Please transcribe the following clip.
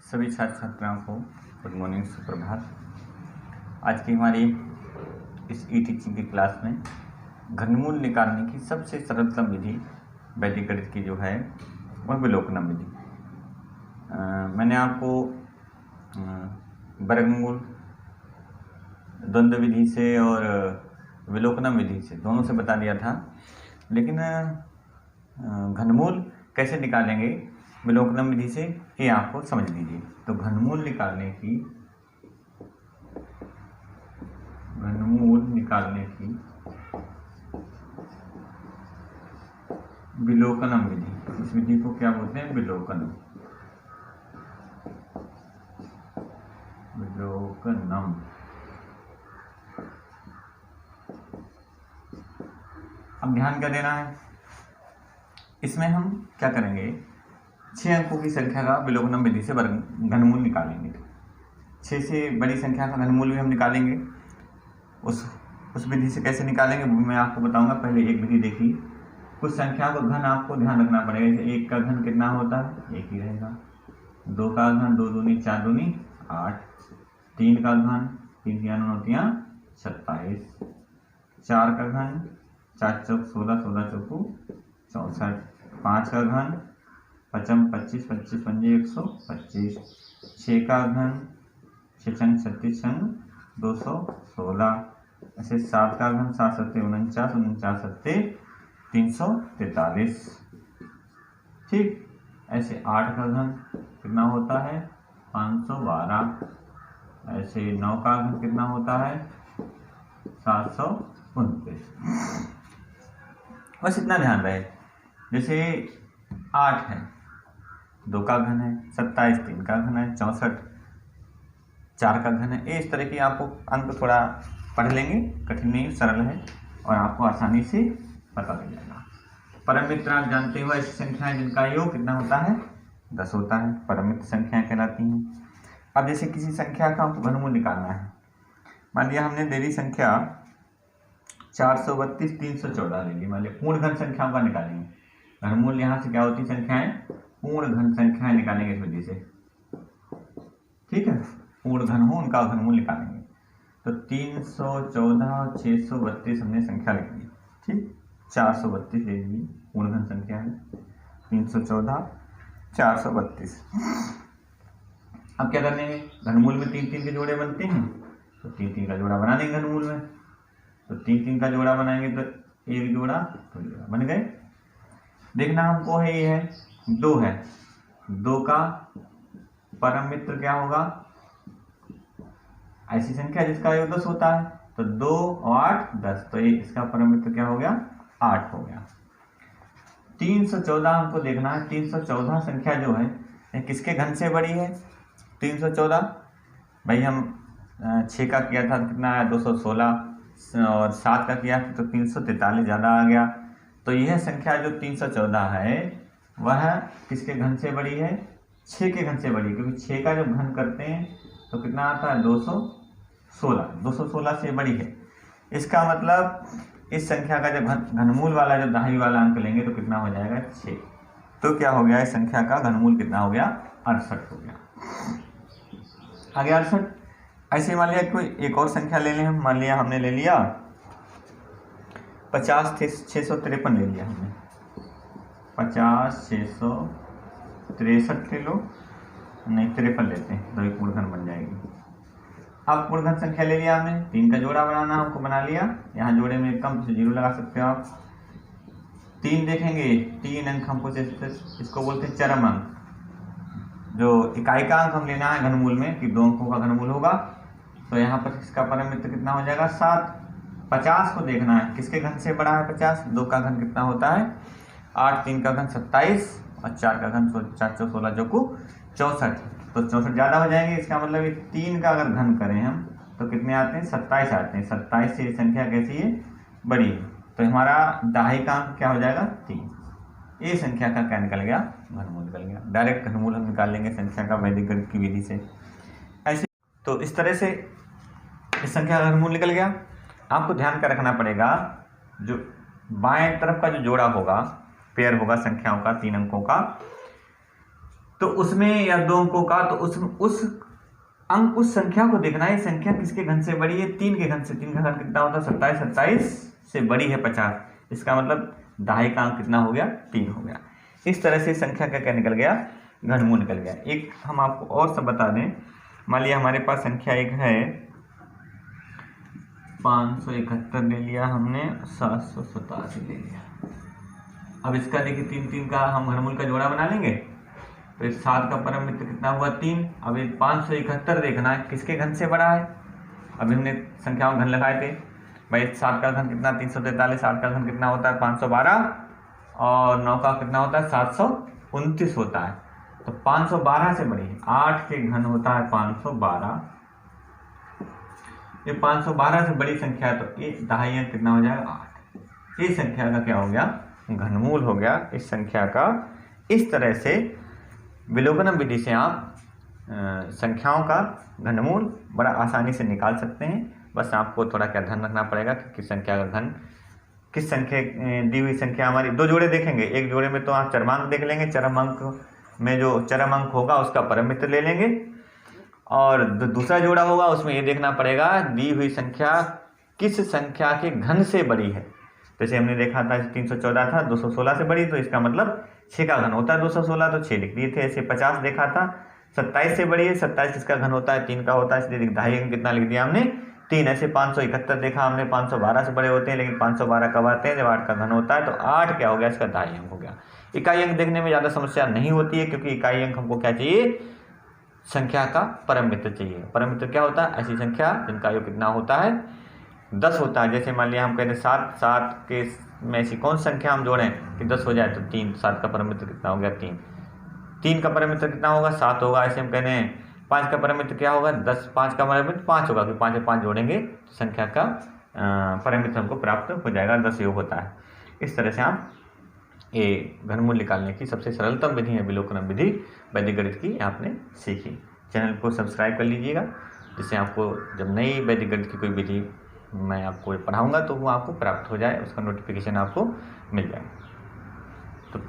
सभी छात्र छात्राओं को गुड मॉर्निंग, सुप्रभात। आज की हमारी इस ई टीचिंग की क्लास में घनमूल निकालने की सबसे सरलतम विधि वैदिक गणित की जो है वह विलोकनम विधि। मैंने आपको वर्गमूल द्वंद्व विधि से और विलोकनम विधि से दोनों से बता दिया था, लेकिन घनमूल कैसे निकालेंगे विलोकनम विधि से ये आपको समझ लीजिए। तो घनमूल निकालने की विलोकनम विधि, इस विधि को क्या बोलते हैं? विलोकनम। अब ध्यान क्या देना है, इसमें हम क्या करेंगे, 6 अंकों की संख्या का विलोकनम विधि से घनमूल निकालेंगे। 6 से बड़ी संख्या का घनमूल भी हम निकालेंगे। उस विधि से कैसे निकालेंगे मैं आपको बताऊंगा। पहले एक विधि देखिए। कुछ संख्या का घन आपको ध्यान रखना पड़ेगा। जैसे 1 का घन कितना होता है? 1 ही रहेगा। 2 का घन 2 दूनी 4 दूनी 8। 3 का घन 3 9 27। 4 का घन 4 चौक 16, 16 चौकू 64। 5 का घन 5 25, 25 पंजे 125। 6 का घन 6 छंग 36 छंग 216। ऐसे 7 का घन 7 सत्ते 49, 49 सत्ते 343। ठीक। ऐसे 8 का घन कितना होता है? 512। ऐसे 9 का घन कितना होता है? 729। बस इतना ध्यान रहे। जैसे 8 है, 2 का घन है 27, 3 का घन है 64, 4 का घन है। इस तरह की आपको अंक थोड़ा पढ़ लेंगे, कठिन नहीं, सरल है और आपको आसानी से पता लग जाएगा। परम मित्र आप जानते हो ऐसी संख्याएं जिनका योग कितना होता है? 10 होता है, परम मित्र संख्याएं कहलाती हैं। अब जैसे किसी संख्या का हमको घनमूल निकालना है, मान लिया हमने ले ली संख्या 432, 314 ले ली। मान लिया पूर्ण घन संख्याओं का निकालेंगे घनमूल। यहाँ से क्या होती संख्याएं? पूर्ण घन संख्याएं निकालेंगे इस विधि से। ठीक है, पूर्ण घन हो उनका घनमूल निकालेंगे। तो 314 और 632 हमने संख्या लिख दी। ठीक, 432 ले ली, पूर्ण घन संख्या है। 314, 432। अब क्या करने हैं? घनमूल में 3-3 के जोड़े बनते हैं, तो 3-3 का जोड़ा बना देंगे घनमूल में। तो 3-3 का जोड़ा बनाएंगे तो एक जोड़ा तो जोड़ा बन गए। देखना हमको है ये है 2 है, 2 का परम मित्र क्या होगा? ऐसी संख्या जिसका योग 10 होता है। तो 2 और 8 10, तो ये इसका परम मित्र क्या हो गया? 8 हो गया। 314 हमको देखना है। 314 संख्या जो है किसके घन से बड़ी है? 314 भाई हम 6 का किया था कितना है? 216 और 7 का किया तो 343 ज़्यादा आ गया। तो यह संख्या जो 314 है वह किसके घन से बड़ी है? 6 के घन से बड़ी, क्योंकि 6 का जब घन करते हैं तो कितना आता है? 216 से बड़ी है। इसका मतलब इस संख्या का जब घनमूल वाला जो दाहिनी वाला अंक लेंगे तो कितना हो जाएगा? 6। तो क्या हो गया? इस संख्या का घनमूल कितना हो गया? 68 हो गया। आगे 68। ऐसे मान लिया कोई एक और संख्या ले लें हम। मान लिया हमने ले लिया 50 653 ले लिया हमने। 50 663 ले लो, नहीं 53 लेते हैं तो एक पूर्ण घन बन जाएगी। अब पूर्ण घन संख्या ले लिया हमने। 3 का जोड़ा बनाना हमको बना लिया। यहाँ जोड़े में कम से 0 लगा सकते हो आप। 3 देखेंगे, 3 अंक हमको इसको बोलते हैं चरम अंक। जो इकाई का अंक हम लेना है घनमूल में कि 2 अंकों का घनमूल होगा, तो यहाँ पर इसका परम मित्र कितना हो जाएगा? 7। 50 को देखना है किसके घन से बड़ा है? 50। 2 का घन कितना होता है? 8। 3 का घन 27 और 4 का घन 4 चौक 16 चौकू 64। तो 64 ज़्यादा हो जाएंगे। इसका मतलब 3 का अगर घन करें हम तो कितने आते हैं? 27 आते हैं। 27 से ये संख्या कैसी है? बड़ी है। तो हमारा दाहिने का अंक क्या हो जाएगा? 3। ये संख्या का क्या निकल गया? घनमूल निकल गया। डायरेक्ट घनमूल हम निकाल लेंगे संख्या का वैदिक गणित की विधि से। ऐसे तो इस तरह से इस संख्या का घनमूल निकल गया। आपको ध्यान का रखना पड़ेगा, जो बाएं तरफ का जो जोड़ा होगा, पेयर होगा संख्याओं का 3 अंकों का, तो उसमें या 2 अंकों का, तो उस संख्या को देखना है, संख्या किसके घन से बड़ी है, 3 के घन से। 3 का घन कितना होता है 27, 27 से बड़ी है 50, इसका मतलब दहाई का अंक कितना हो गया 3 हो गया। इस तरह से संख्या का क्या निकल गया, घनमूल निकल गया। एक हम आपको और सब बता दें, मान लिया हमारे पास संख्या एक है 571 ले लिया हमने, 787 ले लिया। अब इसका देखिए 3 का हम घनमूल का जोड़ा बना लेंगे, तो इस 7 का परम मित्र कितना हुआ 3। अब ये 571 देखना है किसके घन से बड़ा है। अभी हमने संख्याओं घन लगाए थे भाई, 7 का घन कितना 343, 8 का घन कितना होता है 512 और 9 का कितना होता है 729 होता है। तो 512 से बड़ी है, 8 के घन होता है 512। ये 512 से बड़ी संख्या है, तो ये दहाई अंक कितना हो जाएगा 8। इस संख्या का क्या हो गया, घनमूल हो गया इस संख्या का। इस तरह से विलोपनम विधि से आप संख्याओं का घनमूल बड़ा आसानी से निकाल सकते हैं। बस आपको थोड़ा क्या ध्यान रखना पड़ेगा कि किस संख्या का घन, किस संख्या दी हुई संख्या हमारी। 2 जोड़े देखेंगे, एक जोड़े में तो आप चरमांक देख लेंगे, चरमांक में जो चरम अंक होगा उसका परम मित्र ले लेंगे, और दूसरा जोड़ा होगा उसमें ये देखना पड़ेगा दी हुई संख्या किस संख्या के घन से बड़ी है। जैसे हमने देखा था 314 था 216 से बड़ी, तो इसका मतलब 6 का घन होता है 216, तो 6 लिख दिए थे। ऐसे 50 देखा था 27 से बड़ी है, 27 किसका घन होता है 3 का होता है, इसलिए दहाई अंक कितना लिख दिया हमने 3। ऐसे 571 देखा हमने 512 से बड़े होते हैं, लेकिन 512 कब आते हैं जब 8 का घन होता है, तो 8 क्या हो गया इसका दहाई अंक हो गया। इकाई अंक देखने में ज़्यादा समस्या नहीं होती है, क्योंकि इकाई अंक हमको क्या चाहिए, संख्या का परम मित्र चाहिए। परम मित्र क्या होता है, ऐसी संख्या जिनका योग कितना होता है 10 होता है। जैसे मान लिया हम कहते हैं 7 के में ऐसी कौन संख्या हम जोड़ें कि 10 हो जाए, तो 3। 7 का परम मित्र कितना हो गया 3। 3 का परम मित्र कितना होगा 7 होगा। ऐसे हम कहते हैं 5 का परम मित्र क्या होगा 10। 5 का परम मित्र 5 होगा, कि 5 से 5 जोड़ेंगे तो संख्या का परम मित्र हमको प्राप्त हो जाएगा, 10 योग होता है। इस तरह से आप ये घनमूल निकालने की सबसे सरलतम विधि है विलोपनम विधि वैदिक गणित की, आपने सीखी। चैनल को सब्सक्राइब कर लीजिएगा, जिससे आपको जब नई वैदिक गणित की कोई विधि मैं आपको पढ़ाऊंगा तो वो आपको प्राप्त हो जाए, उसका नोटिफिकेशन आपको मिल जाए। तो